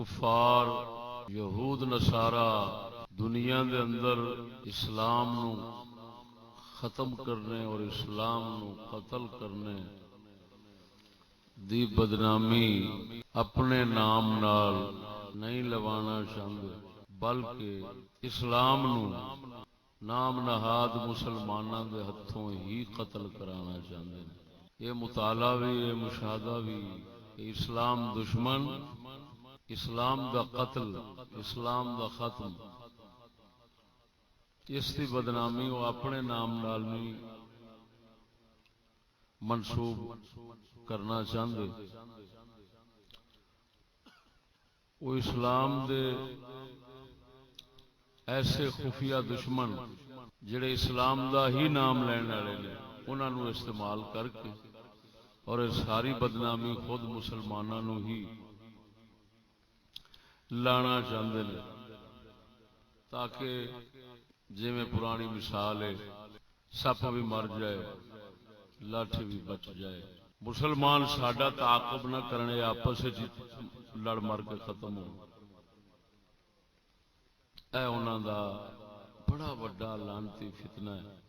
کفار یہود نصارا دنیا دے اندر اسلام نو ختم کرنے اور اسلام نو قتل کرنے دی بدنامی اپنے نام نال نہیں لوانا چاہتے بلکہ اسلام نو نام نہاد مسلمانوں دے ہتھوں ہی قتل کرانا چاہتے ہیں۔ یہ مطالعہ بھی یہ مشاہدہ بھی کہ اسلام دشمن، اسلام دا قتل، اسلام دا ختم، اس کی بدنامی وہ اپنے نام نال نہیں منسوب کرنا چاہتے، وہ اسلام دے ایسے خفیہ دشمن جڑے اسلام دا ہی نام لینے والے نے انہاں نو استعمال کر کے اور ساری بدنامی خود مسلمانوں نو ہی لانا چاہتے ہیں، تاکہ جی میں پرانی مثال ہے سپ بھی مر جائے لاٹھی بھی بچ جائے، مسلمان ساڈا تعاقب نہ کرنے آپس لڑ مر کے ختم ہو، اے انہاں دا بڑا وڈا لعنتی فتنہ ہے۔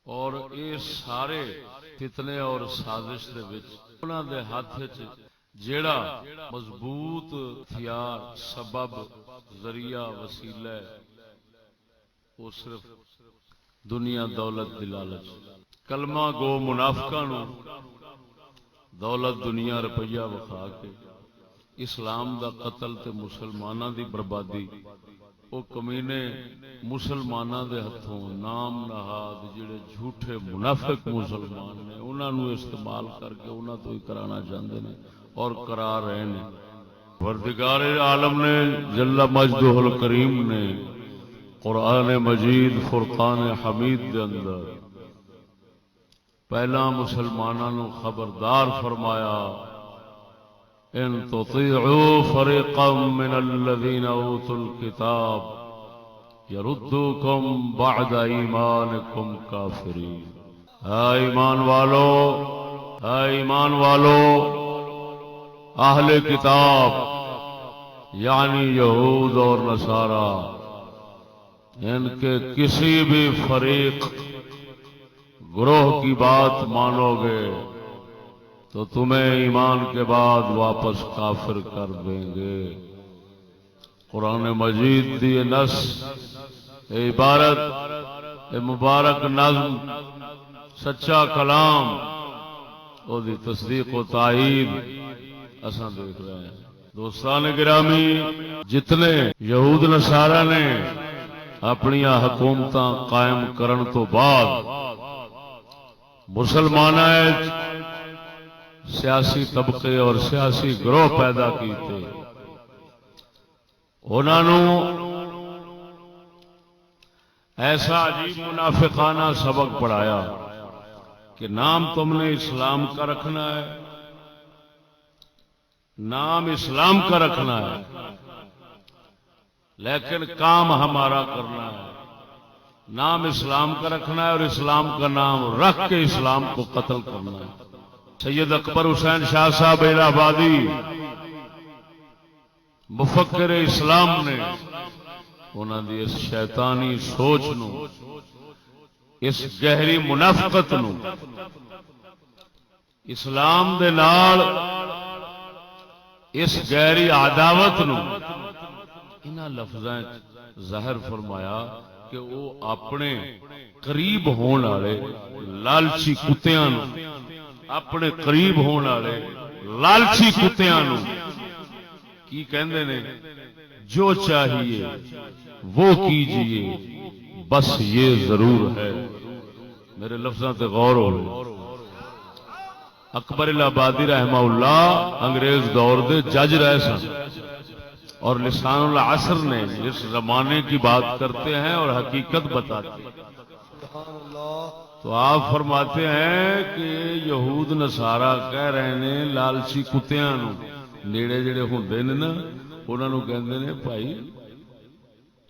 اور یہ سارے فتنے اور سازش دے وچ انہاں دے ہاتھ وچ جیڑا مضبوط ہتھیار سبب ذریعہ وسیلہ ہے وہ صرف دنیا دولت دی لالچ، کلمہ گو منافقاں نو دولت دنیا روپیہ وکھا کے اسلام دا قتل تے مسلماناں دی بربادی، وہ کمینے مسلماناں دے ہتھوں نام نہاد جڑے جھوٹے منافق مسلمان نے انہاں نو استعمال کر کے انہاں تو ہی کرانا چاہتے ہیں اور کرا رہے ہیں۔ پروردگار عالم نے جل مجدہ الکریم نے قرآن مجید فرقان حمید دے اندر پہلا مسلمانوں نو خبردار فرمایا، ان تطیعوا فریقا من الذین اوتوا الکتاب یردوکم بعد ایمانکم کافرین۔ اے ایمان والو، اے ایمان والو، اہل کتاب یعنی یہود اور نصارا، ان کے کسی بھی فریق گروہ کی بات مانو گے تو تمہیں ایمان کے بعد واپس کافر کر دیں گے۔ قرآن مجید دی نص عبارت مبارک نظم سچا کلام او دی تصدیق و تائید اساں دیکھ رہے ہیں۔ دوستان گرامی، جتنے یہود نصارہ نے اپنی حکومتاں قائم کرن تو بعد مسلماناں سیاسی طبقے اور سیاسی گروہ پیدا کیتے، انہاں نو ایسا عجیب منافقانہ سبق پڑھایا کہ نام تم نے اسلام کا رکھنا ہے، نام اسلام کا رکھنا ہے، لیکن کام ہمارا کرنا ہے۔ نام اسلام کا رکھنا ہے اور اسلام کا نام رکھ کے اسلام کو قتل کرنا ہے۔ سید اکبر حسین شاہ صاحب الہ آبادی مفکر اسلام نے انہاں دی اس شیطانی سوچ نو، اس گہری منافقت نو اسلام دے نال اس گہری عداوت نو انہاں لفظاں ظاہر فرمایا کہ وہ اپنے قریب ہون والے لالچی کتیاں نو، اپنے قریب ہون والے لالچی کتیاں نو کی کہندے نے، جو چاہیے وہ کیجئے بس یہ ضرور ہے۔ میرے لفظاں تے غور ہو۔ اکبر الہ آبادی رحمہ اللہ انگریز دور دے جج رہے سن اور لسان العصر نے اس زمانے کی بات کرتے ہیں اور حقیقت بتاتے ہیں۔ تو آپ فرماتے ہیں کہ یہود نصارہ کہہ رہے ہیں لالچی کتیاں نو، نیڑے جڑے ہوندے نے نا انہاں نو کہندے نے بھائی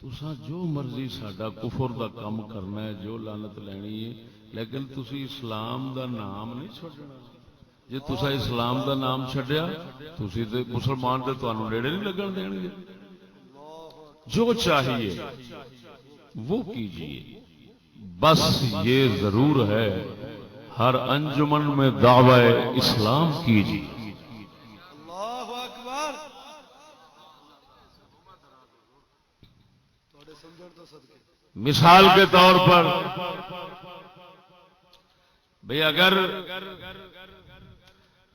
تساں جو مرضی ساڈا کفر دا کم کرنا ہے، جو لعنت لینی ہے، لیکن تسی اسلام دا نام نہیں چھڈنا۔ جی تسا اسلام دا نام چھڈیا تسی تے مسلمان تے تانوں نیڑے نہیں لگن دین گے. جو چاہیے وہ کیجیے، بس یہ ضرور ہے ہر انجمن میں دعوی اسلام کیجیے. اللہ اکبر. مثال کے طور پر بھئی اگر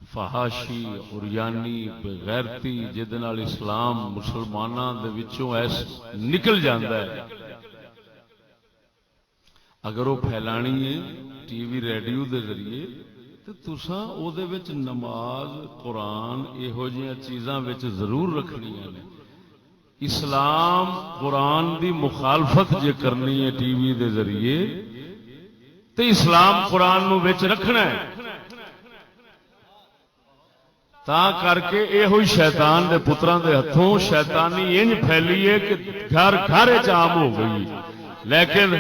فحاشی عریانی بغیرتی جہد نال اسلام مسلماناں دے وچوں ایس نکل جاندا ہے، اگر وہ پھیلانی ہے ٹی وی ریڈیو دے ذریعے تو تساں او دے وچ نماز قرآن یہو جہاں چیزاں وچ ضرور رکھنیاں نے. اسلام قرآن دی مخالفت جے کرنی ہے ٹی وی دے ذریعے تو اسلام قرآن نو وچ رکھنا ہے. تا کر کے یہ ہوئی شیطان دے پتران دے ہتھوں شیطانی انج پھیلی ہے کہ گھر گھر عام ہو گئی. لیکن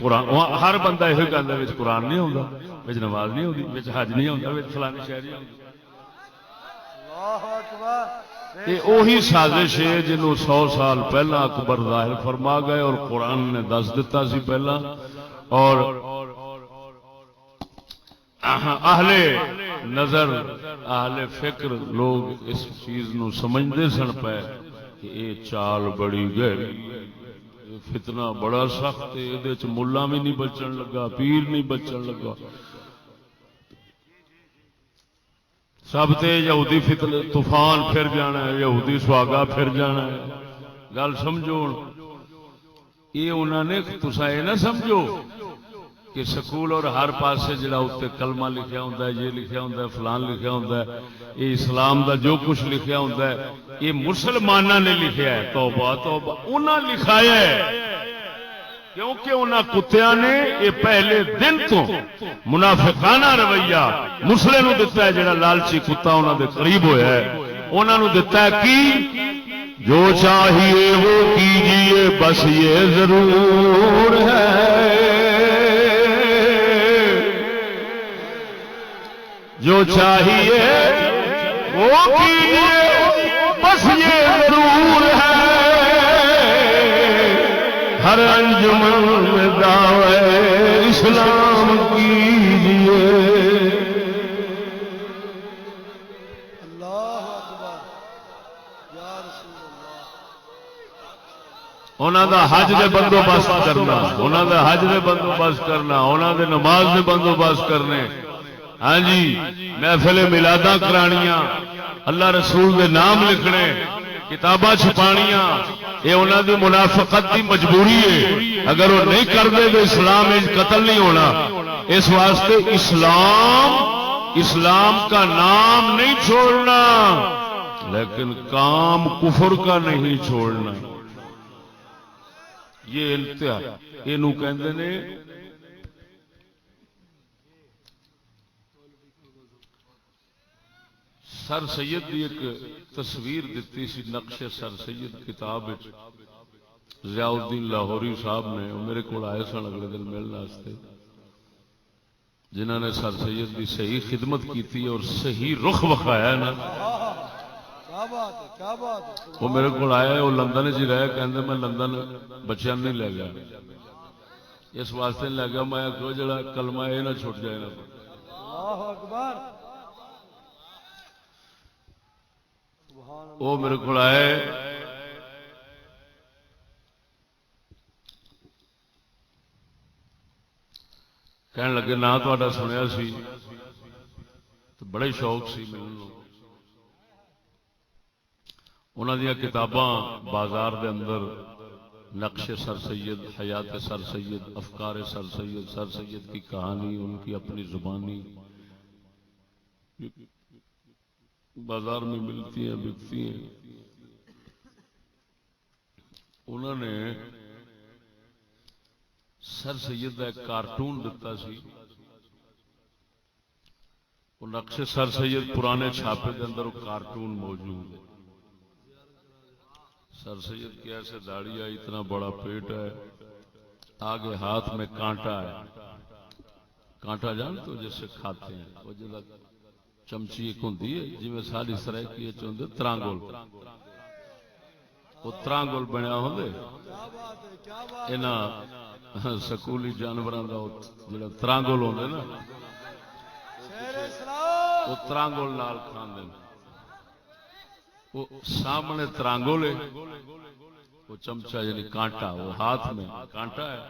قرآن ہر بندہ یہ کہتا ہے قرآن نہیں ہوتا، وچ نماز نہیں ہوتی، حج نہیں ہوتا، فلانی شہر نہیں ہوتی. یہ وہی سازش ہے جنہوں 100 سال پہلا اکبر ظاہر فرما گئے اور قرآن نے دس دیتا سی پہلا. اور اہل نظر اہل فکر لوگ اس چیز نو سمجھتے سن پے کہ یہ چال بڑی گہری، فتنہ بڑا سخت ہے، یہ ملا بھی نہیں بچن لگا، پیر نہیں بچن لگا، سب تے یہودی فتنہ طوفان پھر جانا ہے، یہودی سواگا پھر جانا ہے. گل سمجھو یہ انہوں نے تسا یہ نہ سمجھو کہ سکول اور ہر پاسے جڑا اتنے کلمہ لکھیا ہوتا ہے، یہ لکھیا ہوتا ہے، فلان لکھیا ہوتا ہے، یہ اسلام دا جو کچھ لکھیا ہوتا ہے یہ مسلمانہ نے لکھیا ہے. توبہ توبہ انہاں لکھایا ہے کیونکہ انہاں کتیاں نے یہ پہلے دن تو منافقانہ رویہ مسلے نو دتا ہے. جڑا لالچی کتا انہاں دے قریب ہویا ہے انہاں نو دتا ہے کہ جو چاہیے وہ کیجیے بس یہ ضرور ہے، جو چاہیے وہ کیجیے بس یہ ضرور ہے ہر انجمن میں دعوی اسلام کیجیے. اللہ اکبر یا رسول اللہ. انہاں دا حج دے بندوبست کرنا، انہاں دا حج دے بندوبست کرنا، انہاں دے نماز دے بندوبست کرنے، ہاں جی محفل میلاداں کرانیاں، اللہ رسول دے نام لکھنے، کتاباں چھپانیاں، یہ انہوں دی منافقت دی مجبوری ہے. اگر وہ نہیں کرتے تو اسلام قتل نہیں ہونا. اس واسطے اسلام کا نام نہیں چھوڑنا لیکن کام کفر کا نہیں چھوڑنا. یہ انتہا یہ کہندے نے سر سید کی ایک تصویر دیتی سی نقش سر سید کتاب ضیاء الدین لاہوری صاحب نے میرے کو آئے سن اگلے دن ملنے واسطے، جنہوں نے سر سید کی صحیح خدمت کی اور صحیح رخ وکھایا نا. وہ میرے کو آیا، وہ لندن چ رہے، کہتے میں لندن بچیاں نہیں لے گیا، اس واسطے نہیں لے گیا میں کو جڑا کلمہ یہ نہ چھٹ جائے نا. وہ میرے کو آئے کہنے لگے نہ تا سنیا سی تو بڑے شوق سی ملنے. انہوں دیا کتاباں بازار دے اندر نقش سر سید، حیات سر سید، افکار سر سید، سر سید کی کہانی، ان کی اپنی زبانی بازار میں ملتی ہیں، بکتی ہیں. انہوں نے سر سید کا ایک کارٹون دتا سی، وہ نقش سر سید پرانے چھاپے کے اندر وہ کارٹون موجود ہے. سر سید کی ایسے داڑھی ہے، اتنا بڑا پیٹ ہے، آگے ہاتھ میں کانٹا ہے. کانٹا جان تو جیسے کھاتے ہیں وہ جب چمچی ایک ہوندی ہے جویں ساری سرائکی ہوندے ترانگول، وہ ترانگول بنیا ہوندے کیا بات ہے، کیا بات ہے۔ انہاں سکولی جانوراں دا جڑا ترانگول ہوندے نا شیر اسلام وہ ترانگول نال کھاندے نے، وہ سامنے ترانگول ہے، وہ چمچہ یعنی کانٹا، وہ ہاتھ میں کانٹا ہے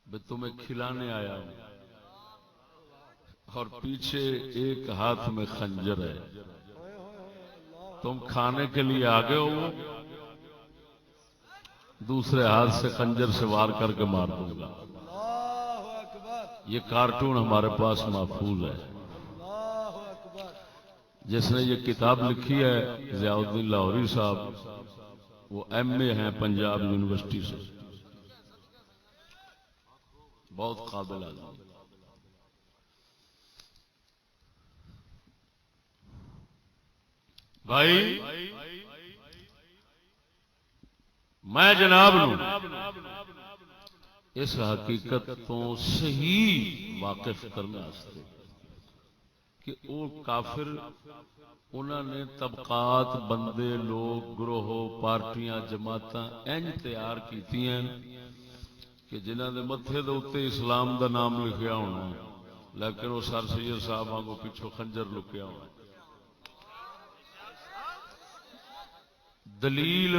بھی تمہیں کھلانے آیا ہوں، اور پیچھے ایک ہاتھ میں خنجر ہے، تم کھانے کے لیے آگے ہو، دوسرے ہاتھ سے خنجر سے وار کر کے مار دوں گا۔ اللہ اکبر، یہ کارٹون ہمارے پاس محفوظ ہے۔ اللہ اکبر۔ جس نے یہ کتاب لکھی ہے ضیاء الدین لاہوری صاحب، وہ ایم اے ہیں پنجاب یونیورسٹی سے، بہت قابل آدمی۔ بھائی میں جناب نو اس حقیقت تو صحیح واقف کرنا واسطے کہ وہ کافر انہوں نے طبقات، بندے، لوگ، گروہ، پارٹیاں، جماعتاں این تیار کیتی ہیں کہ جنہاں دے متھے دے اوتے اسلام دا نام لکھیا ہونا لیکن وہ سر سید صاحب وانگو پیچھوں خنجر لکیا ہونا۔ دلیل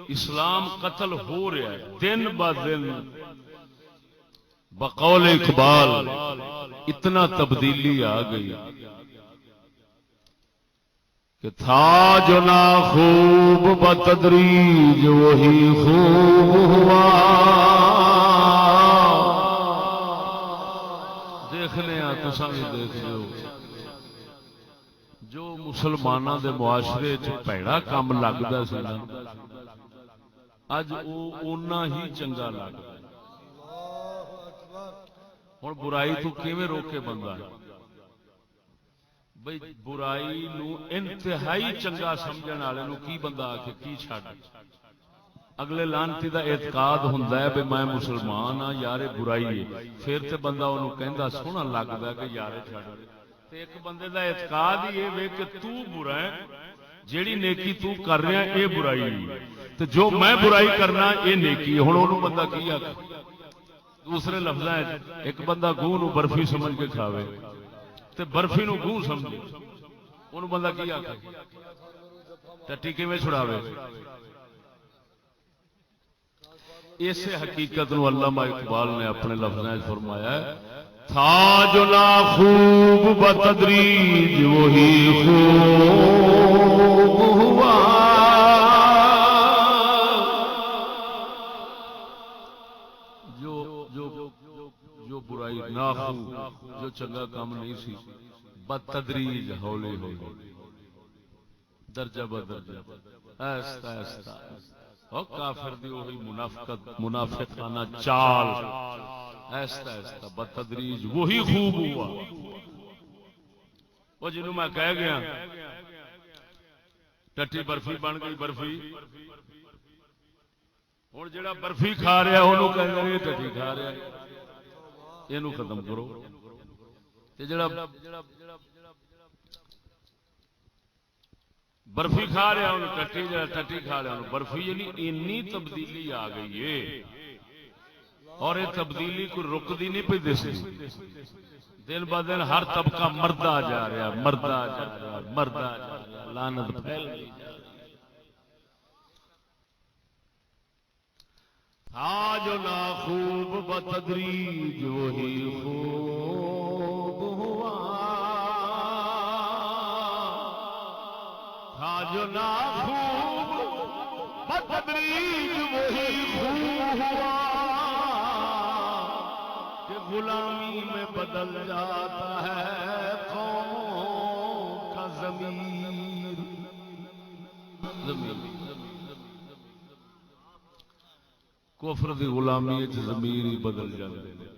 اسلام قتل ہو رہا ہے دن با دن، بقول اقبال اتنا تبدیلی آ گئی کہ تھا جو نا خوب بتدریج وہی خوب ہوا۔ دیکھنے تو سامنے دیکھ لو جو مسلمانوں دے معاشرے چ پیڑا کام لگتا سی نا اج وہ اونا ہی چنگا لگتا ہے۔ ہوں برائی تو کیویں روکے بندہ؟ بھئی برائی نو انتہائی چنگا سمجھن والے نو کی بندہ آ کے کی چھڈ؟ اگلے لانتی دا اعتقاد ہوندا ہے کہ میں مسلمان ہاں یار برائی ہے، پھر تے بندہ اونوں کہندا سونا لگدا ہے کہ یار چھڈ۔ تے ایک بندے دا اعتقاد ہی اے کہ تو برا ہے، جیڑی نیکی تو کر رہا اے برائی ہے، تے جو میں برائی کرنا اے نیکی ہے۔ ہن اونوں بندہ کی آکھے؟ دوسرے لفظاں ایک بندہ گوں نو برفی سمجھ کے کھاوے تے برفی نو گوں سمجھے، اونوں بندہ کی آکھے؟ ٹٹی کیویں چھڑاوے؟ اس حقیقت نو علامہ اقبال نے اپنے لفظوں میں فرمایا ہے، تھا جو نا خوب بتدریج وہی خوب ہوا۔ جو برائی ناخوب، جو چنگا کام نہیں سی، بتدریج ہولی ہولی، درجہ بدرجہ، آہستہ آہستہ، اور کافر دی وہی منافقت، منافقانہ چال، آہستہ آہستہ بتدریج وہی خوب ہوا۔ وہ جنہوں میں کہہ گیا ٹٹی برفی بن گئی برفی، ہوں جڑا برفی کھا رہا انہوں کہہ رہے ٹٹی کھا رہا، یہ ختم کرو۔ جڑا برفی کھا رہا انہوں ٹٹی، جڑا ٹٹی کھا رہا انہوں برفی، یعنی اینی تبدیلی آ گئی ہے اور یہ تبدیلی کوئی رکتی نہیں پی دسی۔ دن ب دن ہر طبقہ مردہ جا رہا، مردہ جا رہا، مردہ جا رہا، لعنت پھیل گئی جا رہی۔ تھا جو نا خوب بتدریج وہی خوب ہوا، تھا جو نا خوب بتدریج وہی خوب ہوا کہ غلامی میں بدل جاتا ہے قوموں کا ضمیر۔ کفر دی غلامی ضمیر ہی بدل جاتے ہیں۔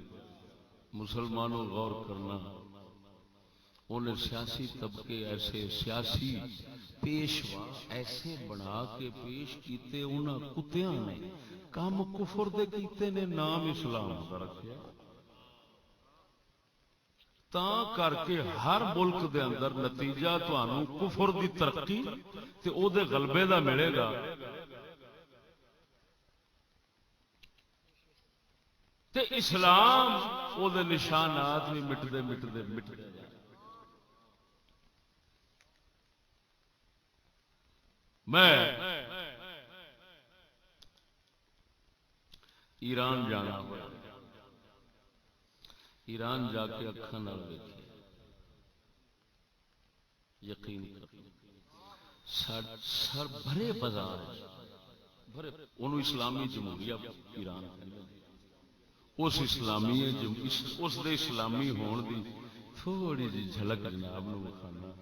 مسلمانوں غور کرنا، انہیں سیاسی طبقے ایسے، سیاسی پیشوا ایسے بنا کے پیش کیتے، انہاں کتیاں نے کام کفر دے کیتے نے، نام اسلام دا رکھیا۔ تاں کر کے ہر ملک دے اندر نتیجہ تانوں کفر دی ترقی تے او دے غلبے دا ملے گا. تے اسلام او دے نشانات بھی مٹدے میں ایران جانا ہوا. ایران جا کے اکھاں نال ویکھیا یقین کر سر بھرے بازار بھرے انہوں اسلامی جمہوریہ ایران اس اسلامی اس دے اسلامی ہون دی تھوڑی جی جھلک جناب نو وکھانا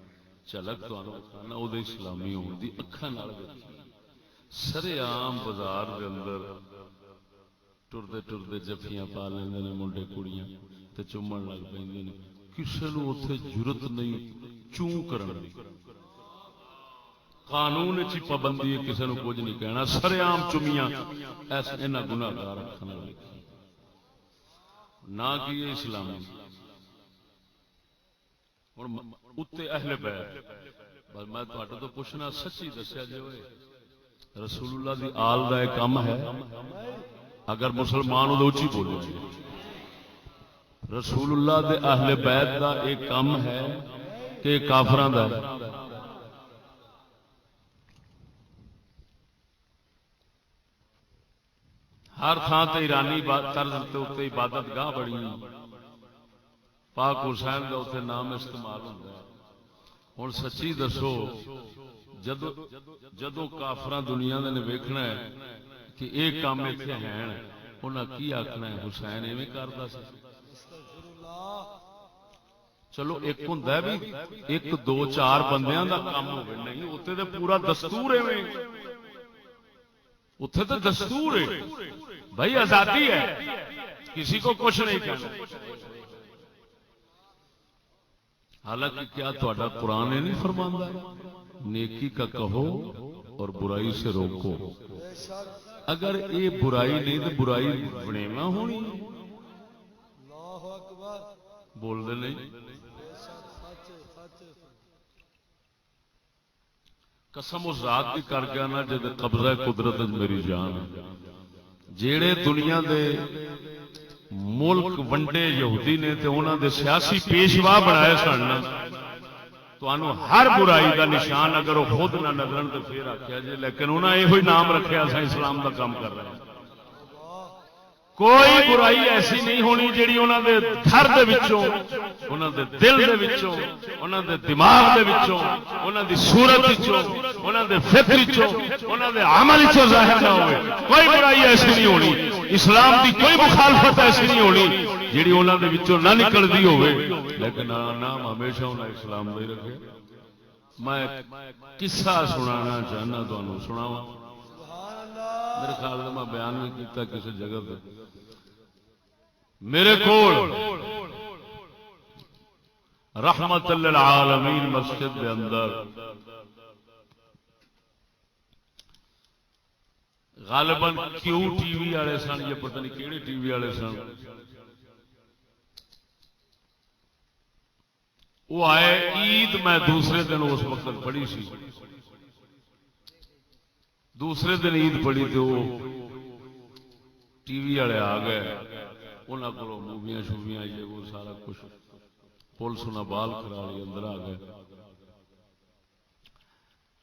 جھلک تانوں وکھانا او دے اسلامی ہون دی اکھاں نال ویکھی سرے عام بازار دے اندر ٹردے جفیاں پا لیندے نے منڈے کڑیاں تے چومن لگ پیندے نے. کسے نوں اوتھے جرت نہیں چوں کرن دی. قانون چ پابندی ہے کسے نوں کچھ نہیں کہنا. سرے عام چمیاں ایسا انہاں گناہگار اکھاں نال ویکھی نہ کہ اسلامی. ہن اُتے اہل بیت بس میں تہاڈے تو پوچھنا سچی دسیا جے ہوئے رسول اللہ دی آل دا ایک کم ہے اگر مسلمان ہو تو اچھی بولو. رسول اللہ دے اہل بیت دا ایک کم ہے کہ کافراں دا ہے. ہر تھان تے ایرانی طرز تے اوتے عبادت گاہ بڑی پاک حسین دا اوتے نام استعمال ہوندا ہے. ہن سچی دسو جدوں کافراں دنیا دے نے ویکھنا ہے کہ ایک کام ایتھے ہیں انہاں کی آکھنا ہے حسین ایویں کردا سی. چلو ایک ہوندا ہے بھی ایک دو چار بندیاں دا کام ہوے نہیں اوتے تے پورا دستور ایویں اتنے تو دستور ہے بھائی آزادی ہے کسی کو کچھ نہیں کہنا. حالانکہ کیا تہاڈا قرآن نہیں فرماندا نیکی کا کہو اور برائی سے روکو. اگر یہ برائی نہیں تو برائی بنےوا ہونی بول دے نہیں. قسم اس ذات کی کر کے نا جے قبضہ قدرت میری جان جیڑے دنیا دے ملک ونڈے یہودی نے تے انہاں دے سیاسی پیشوا بنائے سن تانوں ہر برائی دا نشان اگر وہ خود نہ نظرن تے پھر آکھیا جے لیکن انہاں ایہو ہی نام رکھیا اساں اسلام دا کام کر رہے ہیں. کوئی برائی ایسی نہیں ہونی جیڑی انہاں دے گھر دے وچوں انہاں دے دل دے وچوں انہاں دے دماغ دے وچوں انہاں دی صورت وچوں انہاں دے فکر وچوں انہاں دے عمل وچوں ظاہر نہ ہوئے. کوئی برائی ایسی نہیں ہونی اسلام دی کوئی مخالفت ایسی نہیں ہونی جیڑی انہاں دے وچوں نہ نکلدی ہوئے لیکن نام ہمیشہ انہاں اسلام دا ہی رکھے. میں قصہ سنانا چاہنا تانوں سناواں میرے خیال میں میں بیان بھی کیتا کسی جگہ پہ. میرے کول رحمت للعالمین مسجد کے اندر غالباً کیوں ٹی وی والے سن یا پتہ نہیں کیڑے ٹی وی والے سن وہ آئے عید میں دوسرے دن اس وقت پڑھی سی دوسرے دن عید پڑھی تو ٹی وی والے آ گئے انہوں کو موویاں شوویاں یہ وہ سارا کچھ پولیس نہ بال کرا لی اندر آ گئے.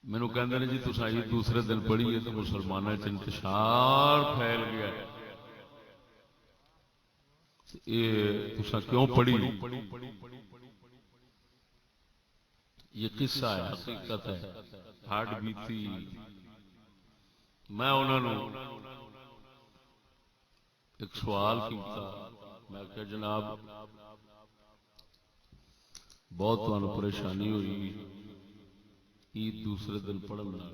مینو کہندے نے جی تساں عید دوسرے دن پڑھی ہے تو مسلمانوں چ انتشار پھیل گیا یہ تساں کیوں پڑھی. یہ قصہ ہے حقیقت ہے ہارڈ بیتی. میں انہوں نے ایک سوال کیتا میں کہ جناب بہت تمہیں پریشانی ہوئی عید دوسرے دن پڑھنا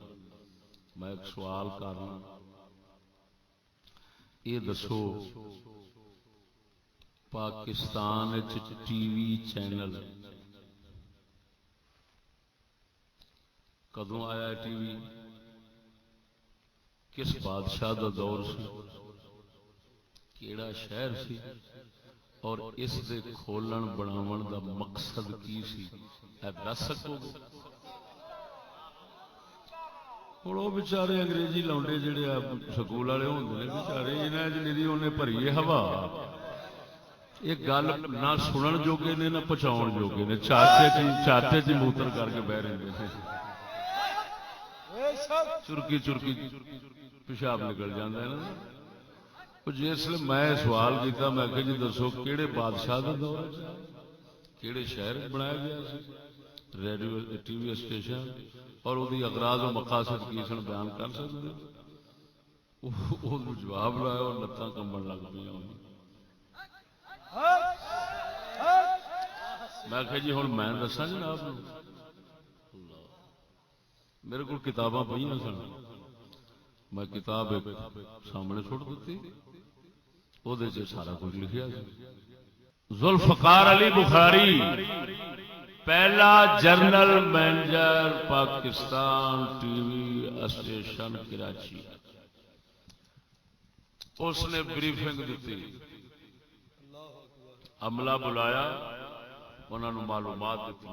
میں ایک سوال کرنا یہ دسو پاکستان ٹی وی چینل کدوں آیا ٹی وی کس بادشاہ دا دور سی کیڑا شہر سی اور اس دے کھولن بناون دا مقصد کی سی اے دس سکو گے؟ ہوں وہ بچارے انگریزی لاؤنڈے جڑے سکول والے ہوندے نے بچارے انہاں چ نیری انہیں بھری ہے ہوا، یہ گل نہ سنن جوگے نے نہ پہنچاؤن جوگے نے، چاچے جی موتر کر کے بہ رہے ہیں، چرکی چرکی پیشاب نکل جاتا ہے نا۔ جس میں سوال کیتا میں کہ جی دسو کہڑے بادشاہ کا دور کہڑے شہر بنایا گیا ریڈیو ٹی وی اسٹیشن اور وہ اغراض و مقاصد کی سن بیان کر سکتے؟ جواب لایا اور لتاں کمبن لگ پہ۔ میں کہ جی ہوں میں دسا جناب میرے کو کتاباں پہ سن، میں کتاب سامنے سٹ دیتی وہ سارا کچھ لکھا۔ ذوالفقار علی بخاری پہلا general manager Pakistan T V station Karachi, اس نے بریفنگ دیتی، عملہ بلایا، انہوں نے معلومات دیتی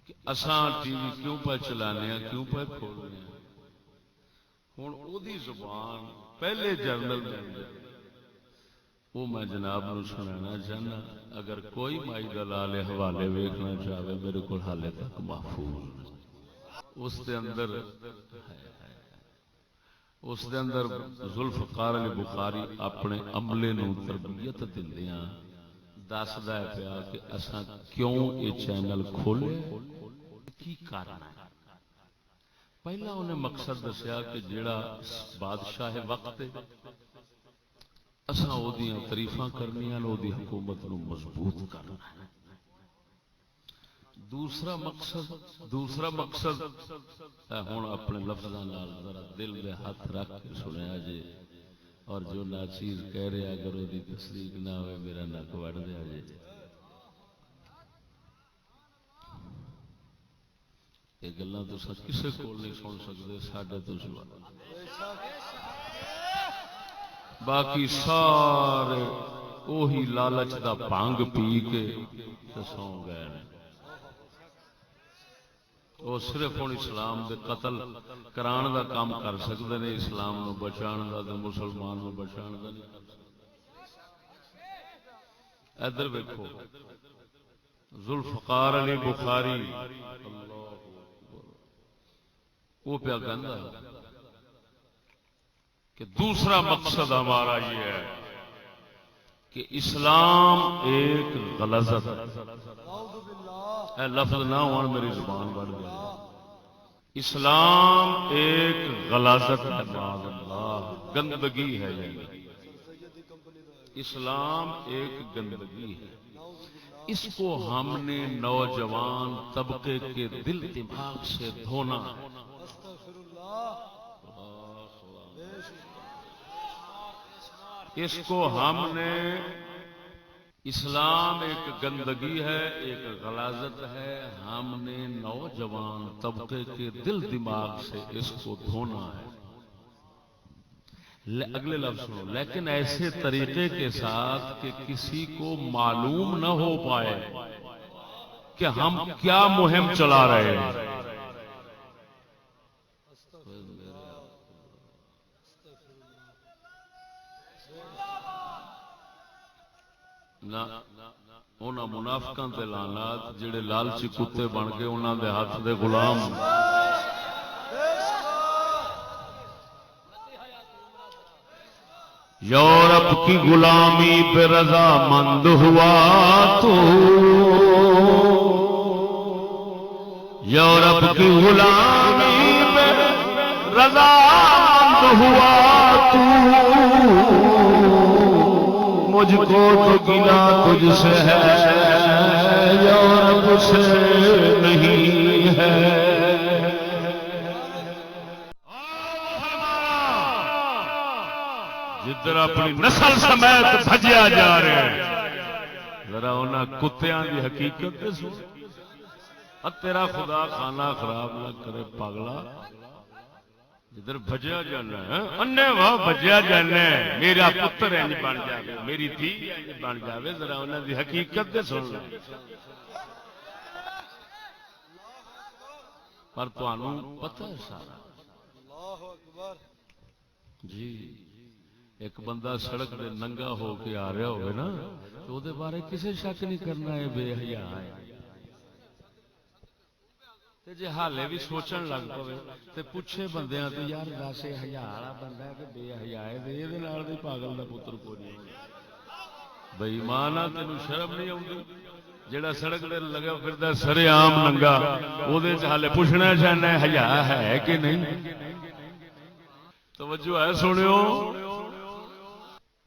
کہ اساں ٹی وی کیوں پہ چلانے ہیں، کیوں پہ کھولنے ہیں۔ ہوں وہی زبان پہلے جنرل مینیجر وہ میں جناب نو سنانا چاہنا، اگر کوئی مائی دلال حوالے ویکھنا چاہے میرے کو حالے تک محفوظ اس دے اندر ذوالفقار علی بخاری اپنے عملے نو تربیت دیندیاں دسدا ہے پیا کہ اساں کیوں یہ چینل کھولے، کی کارن ہے۔ پہلا انہیں مقصد دسیا کہ جیڑا بادشاہ وقت اساں او دیاں تعریفاں کرنیاں، او دی حکومت نو مضبوط کرنا ہے۔ دوسرا مقصد ہن اپنے لفظاں نال ذرا دل دے ہاتھ رکھ کے سنیا جے، اور جو ناچیز کہہ رہا اگر وہ دی تصدیق نہ ہوئے میرا نک وڑ دیا جے۔ یہ گلاں تو کسے کول نہیں سن سکتے ساڈے تو سوا، باقی سارے اوہی لالچ دا بھنگ پی کے سو گئے ہیں۔ وہ صرف ہوں اسلام دے قتل کران دا کام کر سکتے ہیں، اسلام نو بچان دا تے مسلمان نو بچان دا نہیں کر سکتے۔ ادھر ویکھو ذوالفقار علی بخاری وہ پیا کہندا کہ دوسرا مقصد ہمارا یہ ہے کہ اسلام ایک غلظت، اے لفظ نہ ہو میری زبان بڑھ گئی، اسلام ایک غلاظت ہے، معاذ اللہ گندگی ہے، یہ اسلام ایک گندگی ہے، اس کو ہم نے نوجوان طبقے کے دل دماغ سے دھونا ہے۔ اس کو ہم نے، اسلام ایک گندگی ہے، ایک غلاظت ہے، ہم نے نوجوان طبقے کے دل دماغ سے اس کو دھونا ہے۔ اگلے لفظ سنو، لیکن ایسے طریقے کے ساتھ کہ کسی کو معلوم نہ ہو پائے کہ ہم کیا مہم چلا رہے ہیں۔ انہاں منافقاں تے لعنات جڑے لالچی کتے بن کے انہاں دے ہاتھ دے غلام، یورپ کی غلامی پہ رضا مند ہوا تو، یورپ کی غلامی پہ رضا مند ہوا تو، مجھ کو تو گلا تجھ سے ہے، یورپ سے نہیں ہے۔ جدھر اپنی نسل سمیت بھجیا جا رہا ہے، ذرا انہاں کتیاں دی حقیقت سن۔ تیرا خدا کھانا خراب نہ کرے پاگلا، ادھر بھجیا جانا ہے انے واہ بھجیا جانا ہے میرا پتر انج بن جاوے میری دھی انج بن جاوے ذرا انہاں دی حقیقت تے سن لو پر تانوں پتہ ہے سارا اللہ اکبر جی ایک بندہ سڑک دے ننگا ہو کے آ رہا ہوئے نا تو دے بارے کسے شک نہیں کرنا ہے بے حیا ہے تے جے حالے بھی سوچن لگ پوے تے پوچھے بندیاں تو یار دس حیا والا بندہ ہے کہ بے حیا ہے تے دے نال دی پاگل دا پتر کوئی نہیں بے ایمان آ تینوں شرم نہیں آوندی جیڑا سڑک تے لگا پھردا سرے عام ننگا او دے حالے پوچھنا چاہنا ہے حیا ہے کہ نہیں توجہ ہے سنیو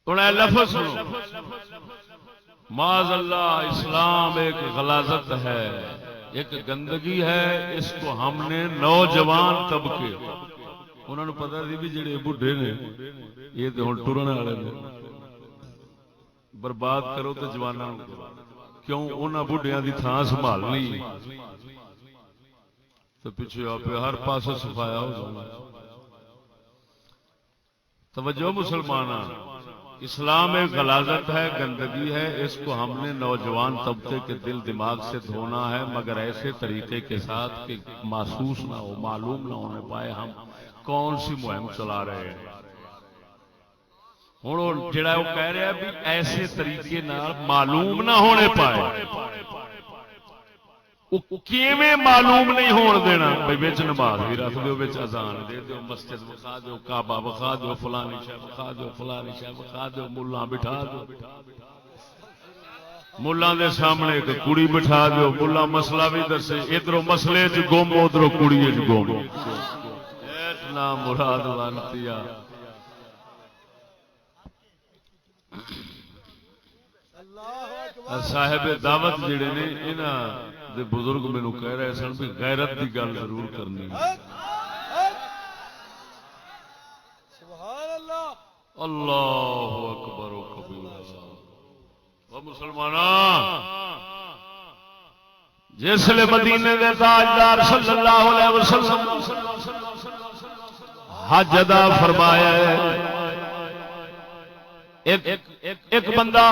تھوڑا لفظ سنو معاذ اللہ اسلام ایک غلاظت ہے ایک گندگی ہے اس کو ہم نے نوجوان طبقے انہوں نے پتا سی بھی جڑے بڈھے نے یہ تو ہوں ٹرن والے نے برباد کرو تو جوانوں کیوں انہاں بڈھیاں دی تھان سنبھالنی تو پیچھے آپ ہر پاس صفایا ہو جانا توجہ مسلمانہ اسلام ایک غلاظت ہے گندگی ہے اس کو ہم نے نوجوان طبقے کے دل دماغ سے دھونا ہے مگر ایسے طریقے کے ساتھ کہ محسوس نہ ہو معلوم نہ ہونے پائے ہم کون سی مہم چلا رہے ہیں ہوں جڑا وہ کہہ رہا ہے بھی ایسے طریقے نال معلوم نہ ہونے پائے کیویں معلوم نہیں ہون دینا بھئی وچ نماز بھی رکھ دیو وچ اذان دے دیو مسجد وکھا دیو کعبہ وکھا دیو فلانی شے وکھا دیو فلانی شے وکھا دیو ملہ بٹھا دیو ملہ دے سامنے ایک کڑی بٹھا دیو ملہ مسئلہ بھی دسے ادھروں مسئلے چ گم ادھروں کڑی چ گم اتنا مراد وانتیا صاحب دعوت جڑے نے انہاں دے بزرگ مینوں کہہ رہے سن بھی غیرت دی گل ضرور کرنی سبحان اللہ اللہ اکبر و کبیرہ و مسلماناں جس لے مدینے دے تاجدار صلی اللہ علیہ وسلم حج ادا فرمایا ہے ایک بندہ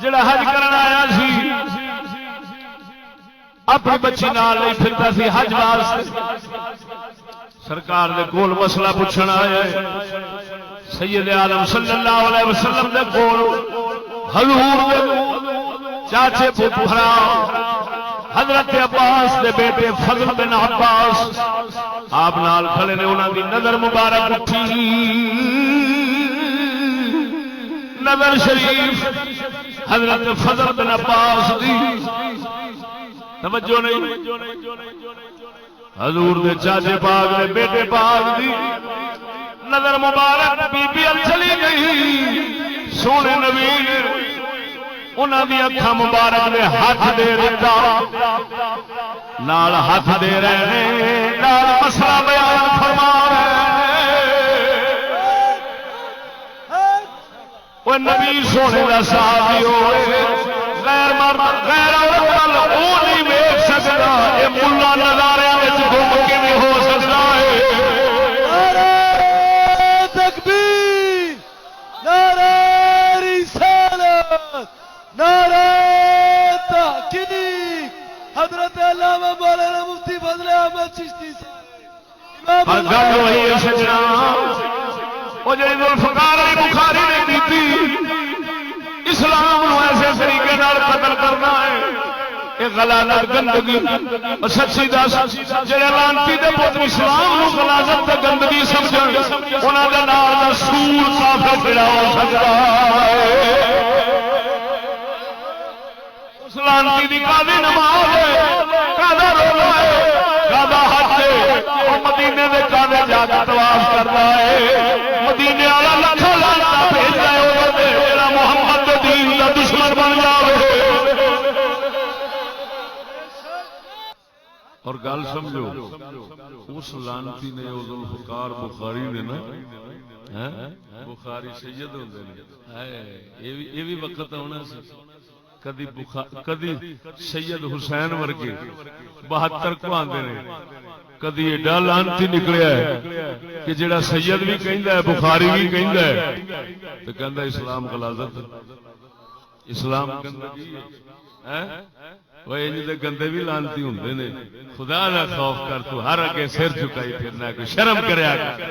جڑا حج کرن آیا سی اپنی بچی نال نہیں پھرتا سی حج واسطے سرکار دے کول مسئلہ پوچھنا آیا ہے سید عالم صلی اللہ علیہ وسلم دے کول حضور دے چاچے پھپھرا حضرت عباس دے بیٹے فضل بن عباس آپ نال کھڑے نے انہاں دی نظر مبارک اٹھی نظر شریف حضرت فضل بن عباس دی توجہ نہیں حضور دے چاچے پاک دے بیٹے پاک دی نظر مبارک بی بی چلی گئی سونے نبی نے انہاں دی اکھاں مبارک نے ہاتھ دے دیتا نال ہاتھ دے رہے نال مسئلہ بیان فرما رہے وہ نبی سونے کا صحابی ہوئے غیر مرد غیر عورت وہ نہیں ویکھ سکتا یہ ملا نظاریاں وچ گم کیویں ہو سکتا ہے نعرہ تکبیر نعرہ رسالت نعرہ تحقیق حضرت علامہ مولانا مفتی فضل احمد چشتی سے پر گل وہی ہے سجنا وہ جی ذوالفقار علی بخاری نے کی تھی اسلام نو ایسے طریقے نال قتل کرنا ہے یہ غلالت گندگی اور سچی دس جڑے لانتی دے پتر اسلام نو غلالت تے گندگی سمجھن انہاں دے نال دا سور کافر پڑا ہو سکتا ہے اس لانتی دی قاضی نماز ہے قاضا روزہ ہے قاضا حج ہے اور مدینے دے قاضے جا کے طواف کرتا ہے مدینے والا لکھا لانا بھیجتا ہے وہ میرا محمد کے دین کا دشمن بن جائے اور گل سمجھو اس لانتی نے ذوالفقار بخاری نے نا بخاری سید ہوندے نے یہ بھی وقت ہونا سی کدی سید حسین ورگے 72 کو آندے نے کدی ایڈا لانتی نکلیا ہے کہ جڑا سید بھی کہندا ہے بخاری بھی کہندا ہے تو کہندا اسلام غلاظت اسلام گندگی ہے وہ انج دے گندے بھی لانتی ہوندے نے خدا دا خوف کر تو ہر اگے سر جھکائی پھرنا کوئی شرم کریا کر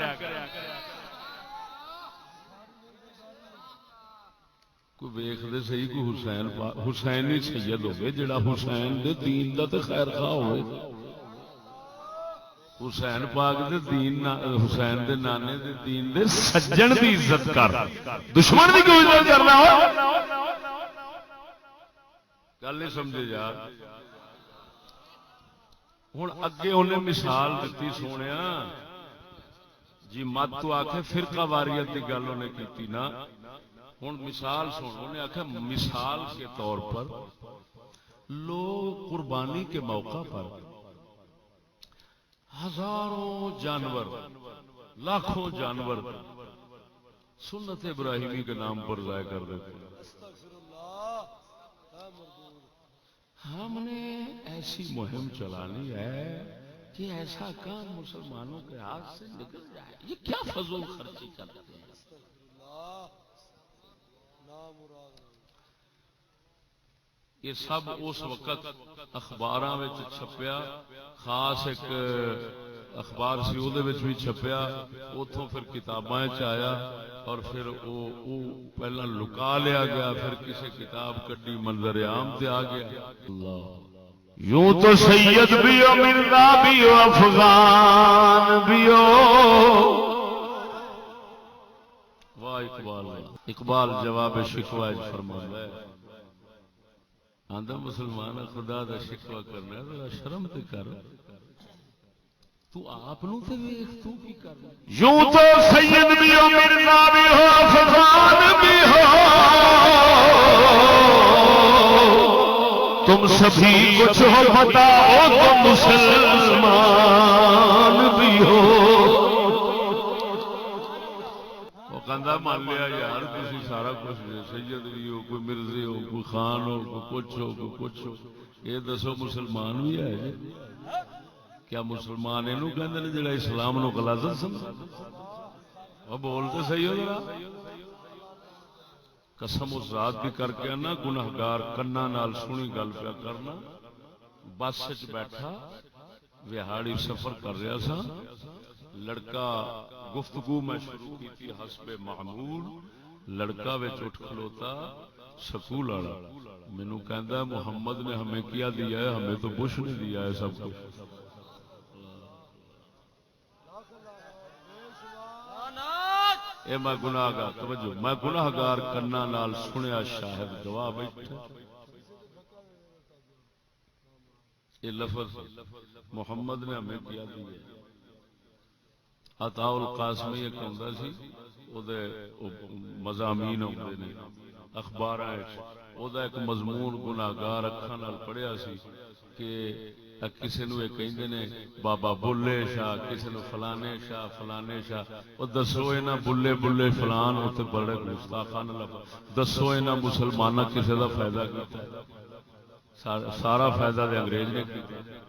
کوئی ویکھ دے صحیح کوئی حسین ہی سید ہوے جڑا حسین دے دین دا تے خیر خواہ ہوے حسین پاک دے دین حسین دے نانے دے دین دے سجن دی عزت کر دشمن دی کیوں عزت کرنا ہو گل نہیں سمجھے یار ہن اگے انہیں مثال دتی سونیا جی مت تو آکھے فرقہ واریت کی گل انہیں کیتی نا ہوں مثال سن انہیں آخیا مثال کے طور پر لوگ قربانی کے موقع پر ہزاروں جانور لاکھوں جانور سنت ابراہیمی کے نام پر ضائع کر دیتے ہیں ہم نے ایسی مہم چلانی ہے کہ ایسا کام مسلمانوں کے ہاتھ سے نکل جائے یہ کیا فضول خرچی کرتے ہیں یہ سب اس وقت اخباراں وچ چھپیا خاص ایک اخبار سی اودے وچ بھی چھپیا اوتھوں پھر کتاباں وچ آیا اور پھر او پہلا لکا لیا گیا پھر کسی کتاب کڈی منظر عام تے آ گیا اللہ یوں تو سید بھی ہو مرزا بھی ہو افغان بھی ہو واہ اقبال جواب شکوہ فرماتا ہے آندہ مسلمان خدا دا شکوہ کرنا ہے ذرا شرم تے کر تو آپ نو تے ویکھ تو کی کرنا یوں تو سید بھی ہو مرزا بھی ہو افغان بھی ہو تم سبھی کچھ ہو بتاؤ تو مسلمان بھی ہو کہندا مان لیا یار تسی سارا کچھ سید بھی ہو کوئی مرزے ہو کوئی خان ہو کوئی کچھ ہو کوئی کچھ ہو یہ دسو مسلمان بھی ہے جی کیا مسلمان اینو کہندے نے جڑا اسلام نو غلاظت سمجھدا او بولتے صحیح ہو ذرا قسم اس ذات دی کر کے نا گنہگار کنا نال سنی گل پیا کرنا بس وچ بیٹھا وہاڑی سفر کر رہا سا لڑکا گفتگو میں شروع کی تھی حسب معمول لڑکا وچ اٹھ کھلوتا سکول والا مینو کہندا محمد نے ہمیں کیا دیا ہے ہمیں تو بش نے دیا ہے سب کچھ اے میں گناہگار توجہ میں گناہگار کنا نال سنیا شاہد گواہ بیٹھا یہ لفظ محمد نے ہمیں کیا دیا ہے عطا القاسمی ایک ہوندا سی او دے مضامین ہوندے نے اخباراں وچ او دا ایک مضمون گناہگار اکھاں نال پڑھیا سی کہ کسی نو یہ کہندے نے بابا بلے شاہ کسی نو فلانے شاہ او دسو انہاں بلے بلے فلان اوتے بڑے گستاخانہ لفظ دسو انہاں مسلماناں کسے دا فائدہ کیتا سارا فائدہ تے انگریز نے کیتا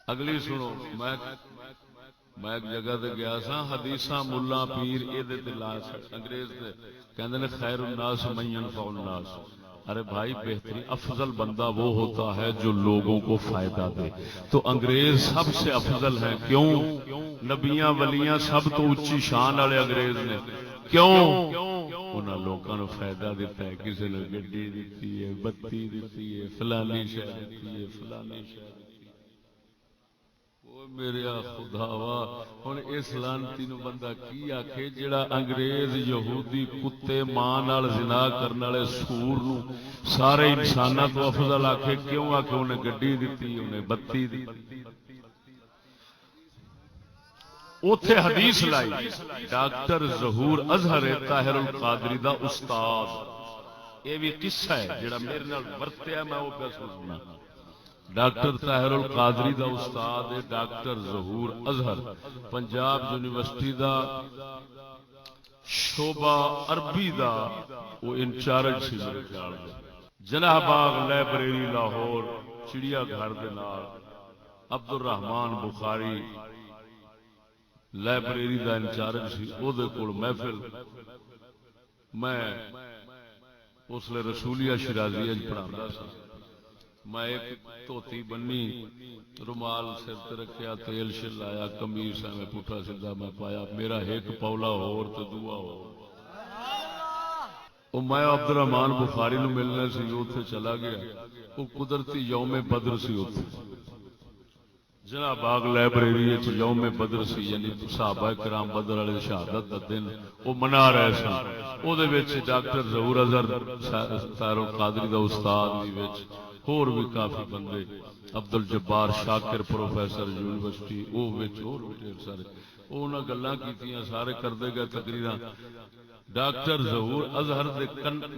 اگلی سنو میں ایک جگہ تے گیا سا حدیثاں ملا پیر اے دے تے لا انگریز دے کہندے نے خیر الناس من ينفع الناس ارے بھائی بہترین افضل بندہ وہ ہوتا ہے جو لوگوں کو فائدہ دے تو انگریز سب سے افضل ہیں کیوں نبیاں ولیاں سب تو اونچی شان والے انگریز نے کیوں انہاں لوگوں کو فائدہ دیتا ہے کسی نے گڈی دیتی ہے بتی دیتی ہے فلانی شے دیتی ہے فلانی شے میرے خدا وا ہن اس لعنتی نو بندہ کی آکھے جڑا انگریز یہودی کتے ماں نال زنا کرن والے سور نو سارے انساناں تو افضل آکھے کیوں آکھے انہیں گڈی دتی انہیں بتی دتی اوتھے حدیث لائی ڈاکٹر ظہور اظہر طاہر القادری دا استاد یہ بھی قصہ ہے جڑا میرے نال ورتیا میں او پہ سننا ڈاکٹر طاہر القادری دا استاد ہے ڈاکٹر ظہور اظہر پنجاب یونیورسٹی دا شعبہ عربی دا وہ انچارج سی میرے خیال میں جناح باغ لائبریری لاہور چڑیا گھر دے نال عبد الرحمان بخاری لائبریری دا انچارج سی، او دے کول محفل میں اس لیے رسولیہ شرازیہ پڑھاتا سا. میں ایک دھوتی بنی، رومال سر تے رکھیا، تیل شل لایا، قمیص میں پٹھا سیدھا میں پایا، میرا ایک پولا ہور تے دوا ہور. او میں عبد الرحمان بخاری نو ملنا سی، اوتھے چلا گیا. وہ قدرتی یوم بدر سی اوتھے جناب باغ لائبریری وچ یوم بدر سی، یعنی صحابہ کرام بدر والے شہادت دا دن وہ منا رہے سن. او دے وچ ڈاکٹر ظہور اظہر طاہر القادری دا استاد وی وچ، اور بھی کافی بندے، عبد الجبار شاکر پروفیسر یونیورسٹی او وچ، اور بھی ڈھیر سارے. انہاں گلاں کیتیاں، سارے کردے گئے تقریراں. ڈاکٹر ظہور اظہر دے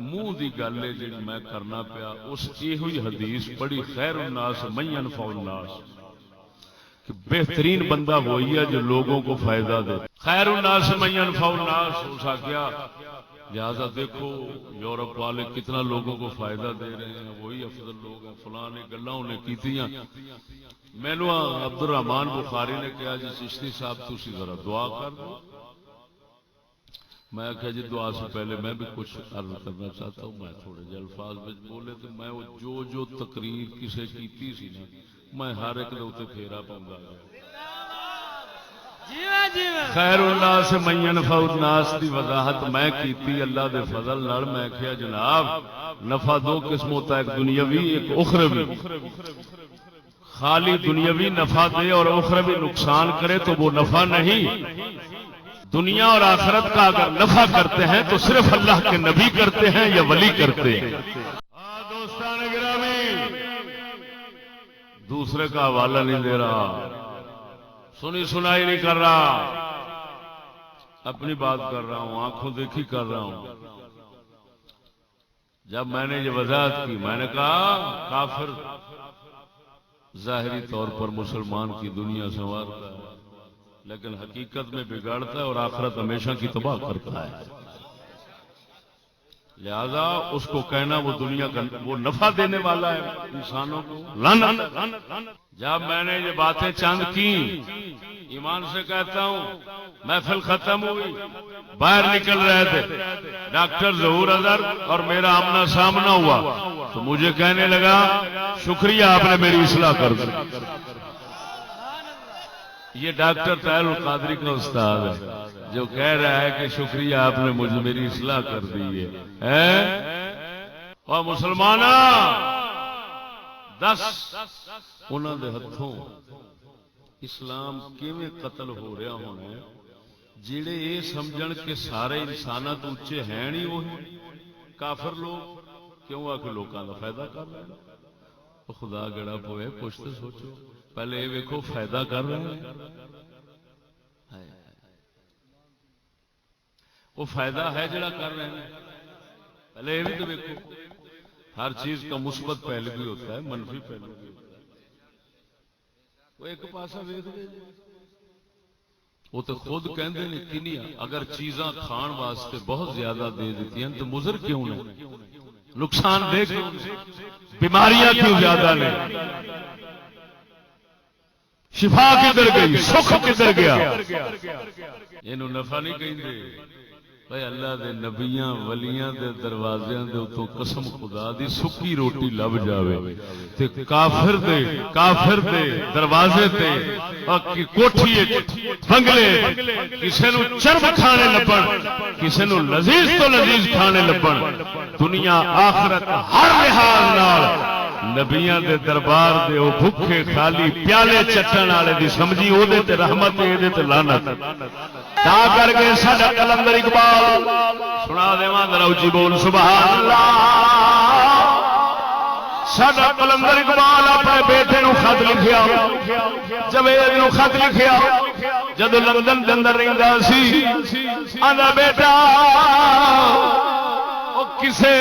منہ دی گل ہے جی میں کرنا پیا، اس یہ حدیث بڑی خیر الناس من ينفع الناس، کہ بہترین بندہ وہی ہے جو لوگوں کو فائدہ دے. خیر الناس من ينفع الناس ہو سکیا. لہذا دیکھو یورپ والے کتنا لوگوں کو فائدہ دے رہے ہیں، وہی افضل لوگ ہیں. فلاں نے گلاں انہیں کیتیاں. مینوں عبد الرحمان بخاری نے کہا جی چشتی صاحب تسی ذرا دعا کر دو. میں کہا جی دعا سے پہلے میں بھی کچھ عرض کرنا چاہتا ہوں. میں تھوڑے جے الفاظ میں بولے تو میں جو تقریر کسے کیتی سی نا، میں ہر ایک دے اوتے پھیرا پاوندا گیا. خیر الناس من ينفع الناس دی وضاحت میں کیتی اللہ دے فضل نال. میں کہا جناب نفع دو قسم ہوتا ہے، ایک دنیاوی ایک اخروی. خالی دنیاوی نفع دے اور اخروی نقصان کرے تو وہ نفع نہیں. دنیا اور آخرت کا اگر نفع کرتے ہیں تو صرف اللہ کے نبی کرتے ہیں یا ولی کرتے ہیں. دوستان گرامی، دوسرے کا حوالہ نہیں دے رہا، سنی سنائی نہیں کر رہا، اپنی بات کر رہا ہوں، آنکھوں دیکھی کر رہا ہوں. جب میں نے یہ وضاحت کی، میں نے کہا کافر ظاہری طور پر مسلمان کی دنیا سنوارتا ہے لیکن حقیقت میں بگاڑتا ہے اور آخرت ہمیشہ کی تباہ کرتا ہے. لہذا اس کو کہنا وہ دنیا کا وہ نفع دینے والا ہے انسانوں کو لعنت. جب میں نے یہ باتیں چند کی، ایمان سے کہتا ہوں محفل ختم ہوئی، باہر نکل رہے تھے، ڈاکٹر ظہور اظہر اور میرا آمنا سامنا ہوا تو مجھے کہنے لگا شکریہ آپ نے میری اصلاح کر دی. یہ ڈاکٹر طاہر القادری کا استاد ہے جو کہہ رہا ہے کہ شکریہ آپ نے مجھے میری اصلاح کر دی ہے. اور مسلمانہ دس انہوں دے ہتھوں اسلام کیویں قتل ہو رہا ہونا ہے، جڑے یہ سمجھن کہ سارے انساناں تو اچے ہیں نہیں وہی کافر لوگ، کیوں آ کے لوگوں کا فائدہ کر رہے ہیں. خدا گڑا پوئے کچھ تو سوچو. پہلے یہ ویکھو فائدہ کر رہے ہیں، وہ فائدہ ہے جڑا کر رہے ہیں. پہلے یہ بھی تو ویکھو، ہر چیز کا مثبت پہلو بھی ہوتا ہے، منفی پہلو بھی ہوتا ہے. وہ ایک پاسا ویکھ دے، وہ تو خود کہندے نے کنیا اگر چیزاں کھان واسطے بہت زیادہ دے دیتی ہیں تو مضر کیوں نہیں، نقصان دے کیوں نہیں، بیماریاں کیوں زیادہ نہیں، شفا کدھر گئی، سکھ کدھر گیا. اینو نفع نہیں کہندے. بھائی اللہ دے نبیاں ولیاں دے دروازیاں دے اتوں قسم خدا دی سکی روٹی لب جاوے تے کافر دے دروازے تے کوٹھی بنگلے کسے نو چرب کھانے لبن، کسے نو لذیذ تو لذیذ کھانے لبن، دنیا آخرت ہر لحاظ نال نبیاں دے دربار دے او بھکھے خالی پیالے چٹن والے دی سمجھی او دے تے رحمت اے دے تے لعنت. تا کر کے ساڈا کلندر اقبال سنا دیواں ذرا اونچی بول سبحان اللہ. ساڈا کلندر اقبال اپنے بیٹے نو خط لکھیا، جوید نو خط لکھیا جدو لندن دے اندر رہندا سی. آندا بیٹا کسے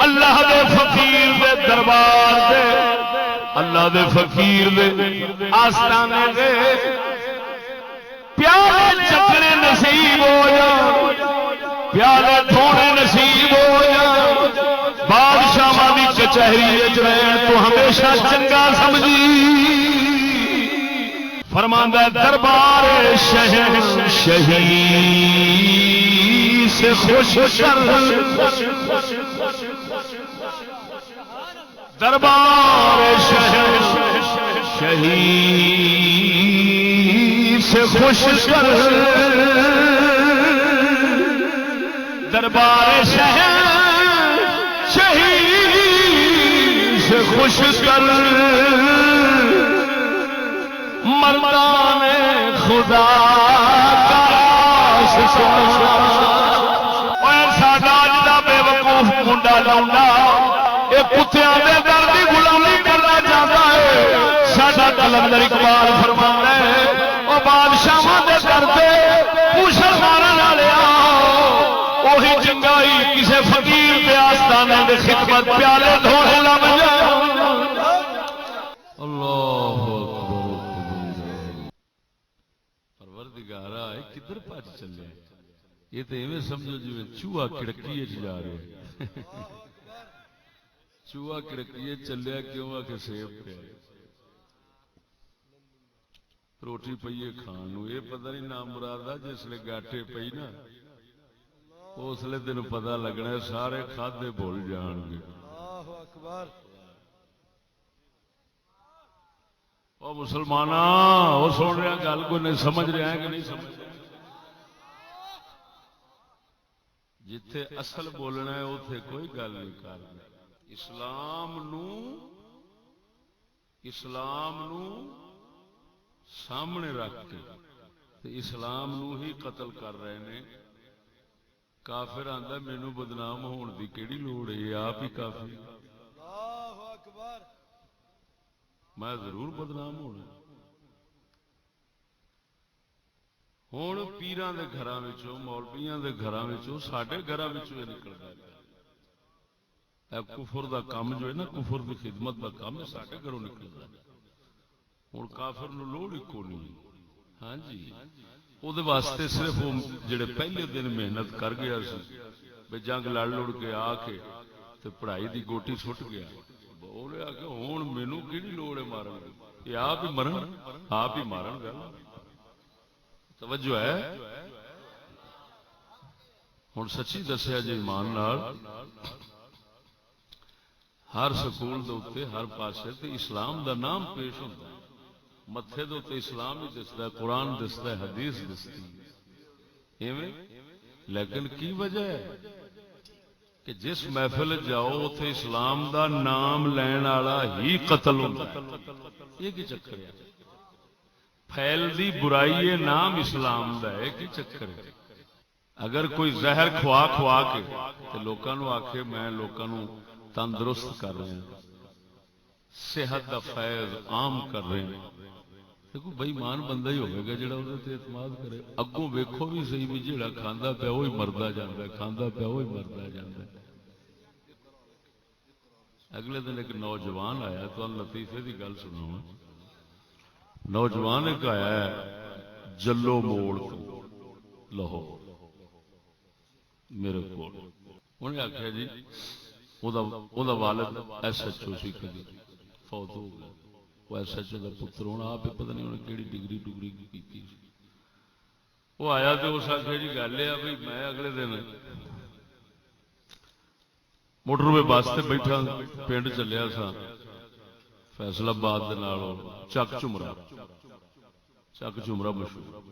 اللہ دے فقیر دے دربار دے، اللہ دے فقیر دے آستانے دے پیالے چکنے نصیب ہو جا، پیالے دھونے نصیب ہو جا، بادشاہ دی کچہری رہن تو ہمیشہ چنگا سمجھی فرماندا دربار شہر شہی سے خوش کر دربار شہر شہی سے خوش کر دربار شہر شہید سے خوش کر مردان خدا کا ساڈا جا بے وقوف منڈا لاؤنڈا یہ کتیاں دے در دی غلامی کرنا چاہتا ہے ساڈا کلندر اقبال فرماتا ہے وہ بادشاہاں دے در تے پوچھل مارن والے وہی چنگائی کسی فقیر کے آستانے دے خدمت پیالے دھونے لگ جائے اللہ اکبر پروردگارا کدھر بھج چلے یہ تو ایویں سمجھو جی چوہا کڑکیے جا رہے چوہا کڑکیے چلیا کیوں آ کے سیب پہ روٹی پیے کھان یہ پتہ نہیں نام مراد جس لے گاٹے پئی نا اس لیے تین پتا لگنا سارے کھادے بھول جان گے وہ مسلمان وہ سن رہا گل کو نہیں سمجھ رہا ہے کہ نہیں سمجھ رہا جتھے اصل بولنا ہے اتنے کوئی گل نہیں کرنا اسلام نو سامنے رکھ کے اسلام نو ہی قتل کر رہے ہیں کافر آندا مینوں بدنام ہون دی کیڑی لوڑ ہے آپ ہی کافی اللہ اکبر میں ضرور بدنام ہونا ہوں پیراں دے گھراں وچوں مولویاں دے گھراں وچوں ساڈے گھراں وچوں یہ نکلدا ہے اے کفر دا کام جو ہے نا کفر دی خدمت دا کام ہے ساڈے گھروں نکلدا ہے ہن کافر نوں لوڑ ہی کوئی نہیں ہاں جی وہ واسطے صرف وہ جڑے پہلے دن محنت کر گیا سی بھئی جنگ لڑ لڑ کے آ کے تے پڑھائی دی گوٹی سٹ گیا بولیا کہ ہوں مینوں کیڑی لوڑ ہے مارن دی یہ آپ ہی مرن آپ ہی مارن گل توجہ ہے ہوں سچی دسیا جی ایمان نال ہر سکول دے اوتے ہر پاسے تے اسلام دا نام پیش ہوندا ہے متھے دے تے اسلام ہی دسدا ہے قرآن دسدا ہے حدیث دستی ایویں لیکن کی وجہ ہے کہ جس محفل جاؤ اتنے اسلام دا نام لین والا ہی قتل ہوتا ہے یہ کی چکر ہے پھیل دی برائی ہے نام اسلام دا ہے کی چکر ہے اگر کوئی زہر کھوا کھوا کے تے لوکاں نو آکھے میں لوکاں نو تندرست کر رہے ہیں صحت دا فیض عام کر رہے ہیں دیکھو بھائی مان بندہ ہی ہوئے گا جڑا وہ اعتماد کرے اگوں ویکھو بھی صحیح بھی جڑا کھاندا پیا وہی مردا جاندا ہے کھاندا پیا وہی مردا جاندا ہے اگلے دن ایک نوجوان آیا تو لطیفے کی گل سنو نوجوان ایک آیا ہے جلو موڑ لاہور میرے کو انہیں آخیا جی وہ والد ایس ایچ او سی کدی فوت ہو گیا وہ ایس ایچ او کا پتر ہونا آپ پتہ نہیں انہیں کہڑی ڈگری ڈگری کی وہ آیا تو اس آخیا جی گل ہے بھائی میں اگلے دن موٹر وے بس سے بیٹھا پنڈ چلیا سا فیصل آباد چک چمرا مشہور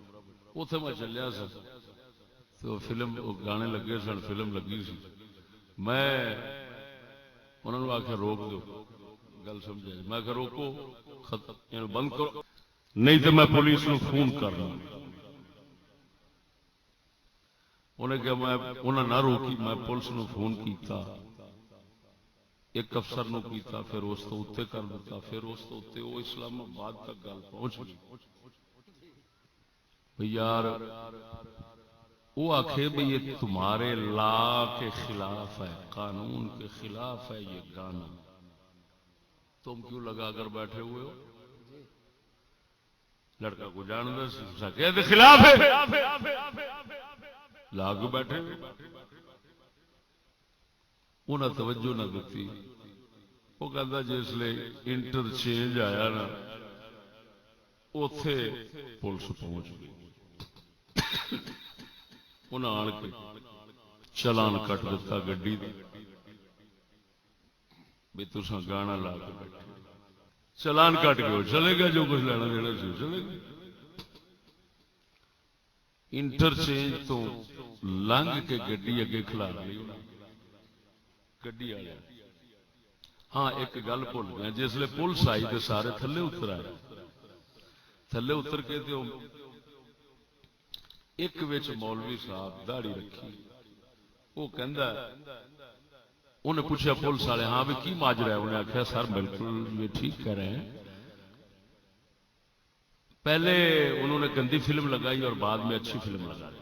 اتنے میں چلیا سا تو فلم گانے لگے سن فلم لگی سی میں انہوں نے آخیا روک دو گل سمجھا میں آخیا روکو بند کرو نہیں تو میں پولیس کو فون کرنا انہیں کہا انہیں نہ روکی میں پولیس کو فون کیتا ایک افسر نو کیتا پھر اس تو اتنے کر دیتا پھر اس تو اتنے وہ اسلام آباد تک گل پہنچ گئی یار وہ آخے بھئی یہ تمہارے لا کے خلاف ہے قانون کے خلاف ہے یہ گانا تم کیوں لگا کر بیٹھے ہوئے ہو لڑکا کو جاندے کے خلاف ہے لاگ بیٹھے انہیں توجہ نہ دیتی وہ کہتا جسے انٹرچینج آیا نا اتے پولیس پہنچ گئی، انہیں آن کے چلان کٹ دیتا گڈی بھی تساں گانا لا کے بیٹھے، چلان کٹ کے چلے گا، جو کچھ لینا دینا سی چلے گا۔ انٹرچینج تو لنگ کے گڈی اگے کھلا لی گڈی والے۔ ہاں ایک گل بھول گیا، جسے پولیس آئی تو سارے تھلے اتر آئے، تھلے اتر کے تو ایک وچ مولوی صاحب داڑھی رکھی، وہ کہندا انہیں پوچھا پولیس والے ہاں بھی کی ماجرا ہے؟ انہیں آخیا سر بالکل یہ ٹھیک کہہ رہے ہیں، پہلے انہوں نے گندی فلم لگائی اور بعد میں اچھی فلم لگائی۔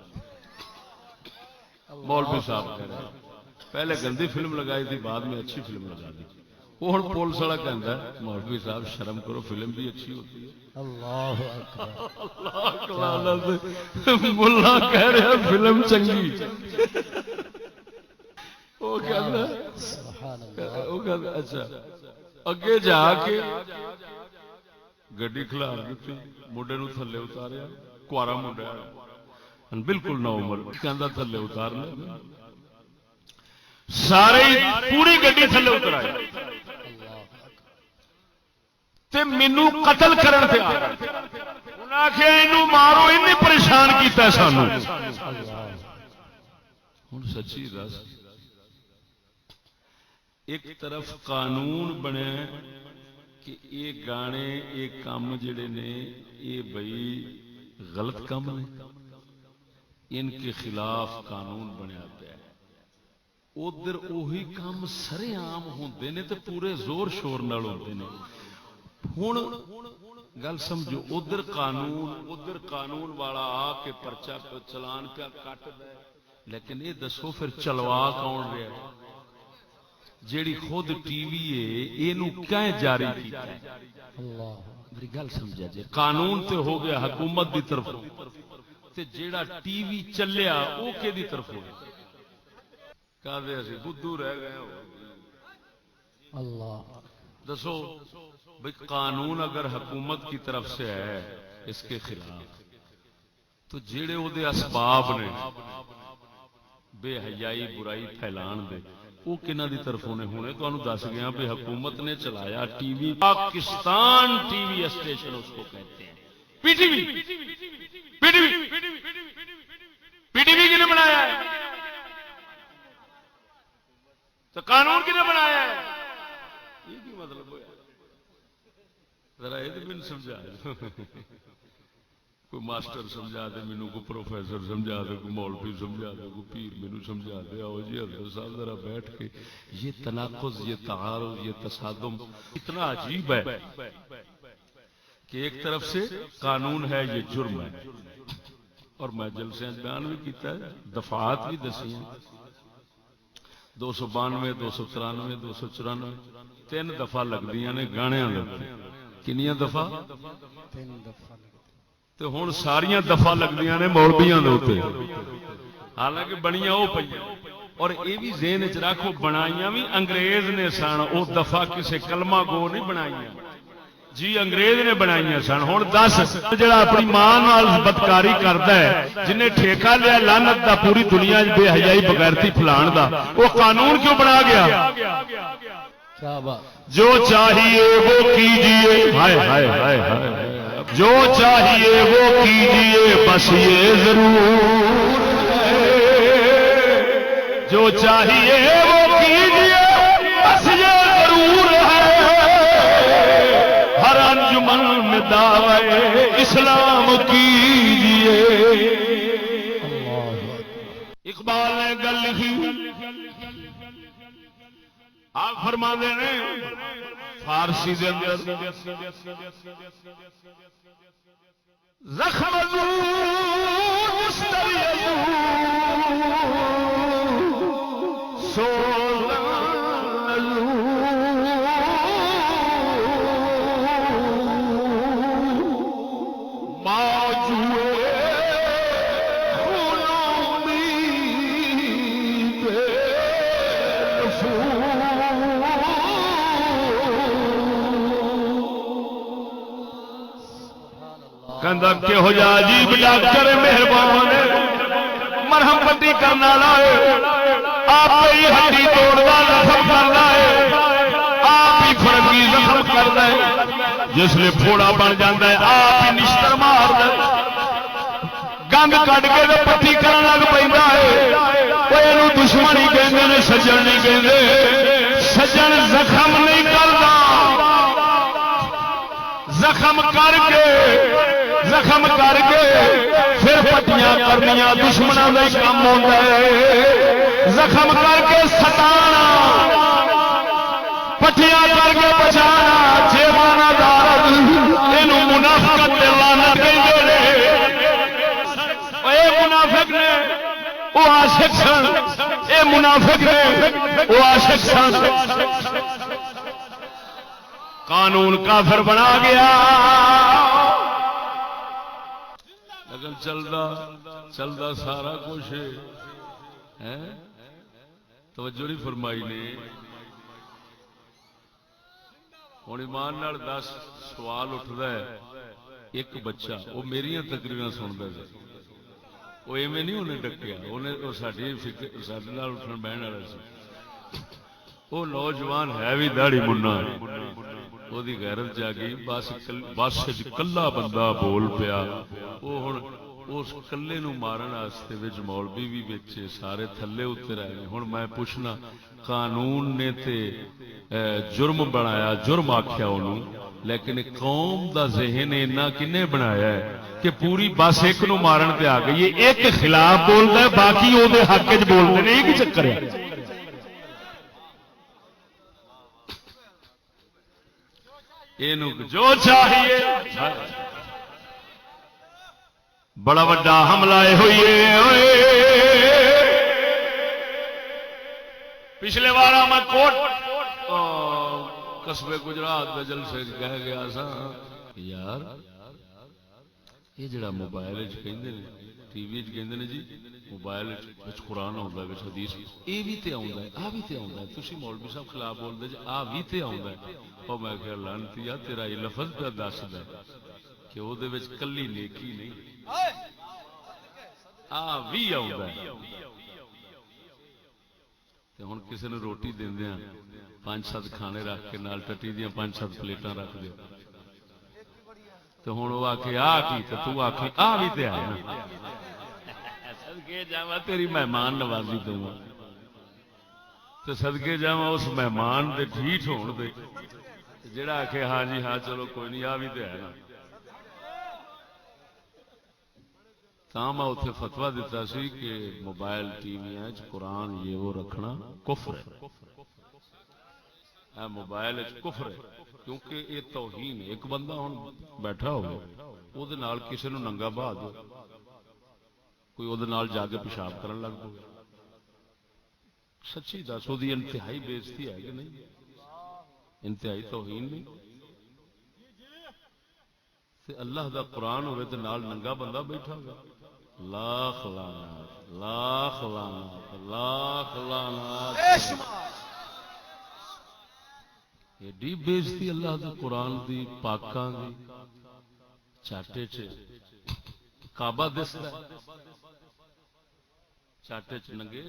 مولوی صاحب کہہ رہے ہیں پہلے گندی فلم لگائی تھی بعد میں اچھی فلم لگا دی۔ وہ ہوں پولیس والا کہتا ہے مولوی صاحب شرم کرو، فلم بھی اچھی ہوتی ہے۔ اللہ ملا کہہ رہے ہیں فلم چنگی، وہ کہتا اچھا اگے جا کے گڈی کھلار دیتی، منڈے نو تھلے اتاریا، کوارا منڈا بالکل نو عمر، کہندا تھلے اتارنا، سارے پوری گڈی تھلے اترائی تے مینوں قتل کرن تے آ گئے، انہاں آکھیا اینوں مارو، اینے پریشان کیتا سانوں۔ ہن سچی دس، ایک طرف قانون بنے کہ یہ گانے یہ کام جڑے نے یہ بھائی غلط کام نے، ان کے خلاف قانون بنیا پیا ہے، ادھر وہی کام سرے عام ہوندے نے تے پورے زور شور نال ہوندے نے۔ ہن گل سمجھو، ادھر قانون والا آ کے پرچہ چلان پیا کٹ دے، لیکن یہ دسو پھر چلوا کون رہا ہے؟ جیڑی خود ٹی وی ہے اینو کہیں جاری کیتا ہے؟ میری گل سمجھا جی، قانون تے ہو گیا حکومت دی طرف، تے جیڑا ٹی وی چلیا او کے دی طرف ہو گیا؟ کہتے اسی بدھو رہ گئے ہو۔ اللہ دسو بھئی قانون اگر حکومت کی طرف سے ہے اس کے خلاف، تو جیڑے او دے اسباب نے بے حیائی برائی پھیلان دے وہ کنہ دی طرف ہونے تو انہوں دس گیا بھی حکومت نے چلایا T V, Pakistan T V station اس کو کہتے ہیں، P T V. P T V کنے بنایا ہے؟ تو قانون کنے بنایا ہے؟ یہ کی مطلب ہوا؟ ذرا یہ تو میں سمجھا، کوئی ماسٹر سمجھا دے مینوں، کوئی پروفیسر سمجھا دے، کوئی مولوی سمجھا دے، کوئی پیر مینوں سمجھا دے۔ آؤ جی حضرت صاحب ذرا بیٹھ کے، یہ تناقض، یہ تعارض، یہ تصادم اتنا عجیب ہے کہ ایک طرف سے قانون ہے یہ جرم ہے، اور میں جلسے بیان بھی کیتا ہے، دفعات بھی دسی ہیں، 292 293 294 3 دفعہ لگدیاں نے گانیاں دے۔ کنیاں دفعہ؟ 3 دفعہ۔ تو ہن ساریاں دفعہ لگدیاں نے مولویاں دے اوتے، حالانکہ بنیاں او پئیاں، اور یہ بھی ذہن وچ رکھو بنائیاں بھی انگریز نے سن، او دفعہ کسے کلمہ گو نہیں بنائیاں جی، انگریز نے بنائیاں سن۔ ہن دس جڑا اپنی ماں نال بدکاری کردا ہے، جنہیں ٹھیکہ لیا لعنت دا پوری دنیا وچ بے حیائی بغیرتی پھیلان دا، وہ قانون کیوں بنا گیا؟ کیا بات، جو چاہیے وہ کیجیے، ہائے ہائے ہائے ہائے، جو چاہیے وہ کیجیے، بس یہ ضرور ہے، جو چاہیے وہ کیجیے، بس یہ ضرور ہے، ہر انجمن میں دعوی اسلام کیجیے۔ اقبال نے گل لکھی، آپ فرما دے رہے فارسی دے اندر، زخم کہندا کہو جا عجیب ڈاکٹر مہربان مرہم پٹی کرنا لائے آپ ہی ہڈی توڑنا زخم کرنا ہے آپ ہی فرنگی زخم کرنا ہے جس لئے پھوڑا بن جاتا ہے آپ ہی نشتر مار دے گند کٹ کے پٹی کرن لگ پیندا ہے وہ اینو دشمن ہی کہندے نے سجن نہیں کہندے سجن زخم نہیں کردا زخم کر کے پھر پٹیاں کرنیاں دشمنوں کا کام ہوتا ہے زخم کر کے ستانا پٹیاں کر کے بچانا جیوانا دار یہ منافقت لعنت کہندے نے اے منافق نے وہ عاشق سن اے منافق نے وہ عاشق سن قانون کافر بنا گیا لیکن چلدا سارا کچھ ہے توجہ نہیں فرمائی نے ہوں ایمان نال 10 سوال اٹھتا ہے ایک بچہ وہ میری تقریراں سنتا ہے وہ ایویں نہیں انہیں ڈکیا انہیں ساڈے نال اٹھن بہن والا سی وہ نوجوان ہے بھی داڑھی منا وہ غیرت جاگی بس کلا بندہ بول پیا وہ ہوں اس کلے نو مارن واسطے وچ مولوی بھی بچے سارے تھلے اتر آئے ہوں میں پوچھنا قانون نے تے جرم بنایا جرم آکھیا انہوں لیکن قوم دا ذہن اینا کنے بنایا ہے کہ پوری بس ایک نو مارن تے آ گئی ایک خلاف بولدا ہے باقی او دے حق وچ بولدے نے ایک چکر ہے جو چاہیے بڑا وڈا حملہ ہوئی پچھلے بار میں کوٹ قصبے گجرات کے جلسے کہہ گیا سا یار یہ جڑا موبائل کہندے نے ٹی وی کہندے نے جی موبائل قرآن آتا ہے حدیث یہ بھی تے آتا ہے آ بھی تے آتا ہے تسی مولوی صاحب خلاف بولتے جی آ بھی تے آتا ہے اور میں کہ لعنتی تیرا یہ لفظ پہ دسدا کہ وہ کلی نیکی نہیں آ بھی آتا ہے ہوں کسی نے روٹی دیندے 5-7 کھانے رکھ کے نال ٹٹی دیا 5-7 پلیٹاں رکھ دے تو ہوں وہ آخ آ کی تو آخ آ بھی تے آئے نا صدقے جاواں تیری مہمان نوازی تو صدقے جاواں اس مہمان دے ٹھیٹ ہون دے جڑا آخے ہاں جی ہاں چلو کوئی نہیں آ بھی تے ہے نا تاں میں اتنے فتوا دیتا سی کہ موبائل ٹی وی قرآن یہ وہ رکھنا کفر ہے موبائل کفر ہے کیونکہ یہ توہین ایک بندہ ہوں بیٹھا ہو وہ کسی نو ننگا بہا دو کوئی وہ جا کے پیشاب کرن لگ پو سچی دس وہ انتہائی بےزتی ہے کہ نہیں انتہائی توہین نہیں اللہ دا قرآن ہوئے تو نال ننگا بندہ بیٹھا ہوگا لاکھ لعنت لاکھ لعنت لاکھ لعنت ایڈی بےزتی اللہ دے قرآن دی پاکاں دی چاٹے چ کعبہ دسدا چاٹے چ ننگے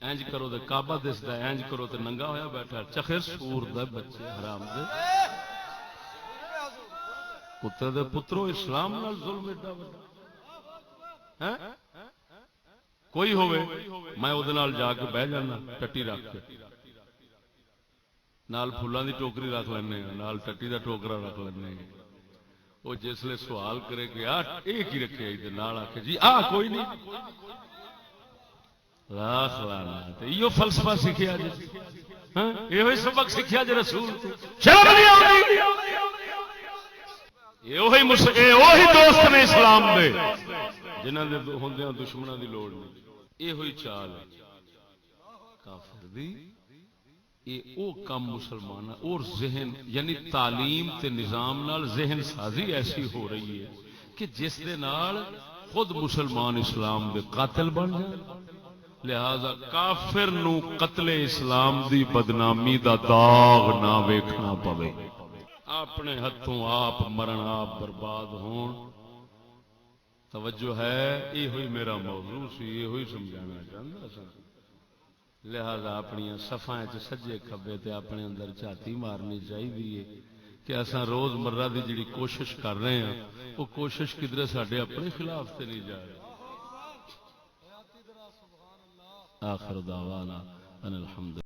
انج کرو تے کعبہ دسدا انج کرو تے ننگا ہویا بیٹھا چخر سور دے بچے حرام دے پتر دے پترو اسلام نال ظلم ایڈا بڑا کوئی ہوئے میں وہ جا کے بہ جانا ٹٹی رکھ کے نال پھلاں دی ٹوکری رکھ لینے نال ٹٹی دا ٹوکرا رکھ لینے وہ جسلے سوال کرے کہ یہ کی رکھے نال آکھے جی کوئی نہیں لاکھ لعنت یہ فلسفہ سیکھیا جی یہ سبق سیکھیا جی رسول شرم نہیں آتی وہی دوست نے اسلام دے جنہاں دے ہوندیاں دشمناں دی لوڑ نہیں یہ ہوئی چال ہے کافر دی یہ او کم مسلمان اور ذہن یعنی تعلیم تے نظام نال ذہن سازی ایسی ہو رہی ہے کہ جس دے نال خود مسلمان اسلام دے قاتل بن جائے لہذا کافر نو قتل اسلام دی بدنامی دا داغ نہ ویکھنا پوے اپنے ہاتھوں آپ مرن آپ برباد ہون توجہ ہے یہ ہوئی میرا موضوع سی یہ ہوئی سمجھانا چاہتا سا لہذا اپنی صفائیں سجے کھبے تے اپنے اندر جھاتی مارنی چاہیے کہ اساں روز مرہ دی جڑی کوشش کر رہے ہیں وہ کوشش کدھر ساڈے اپنے خلاف تے نہیں جا رہی آخر دعوانا ان الحمد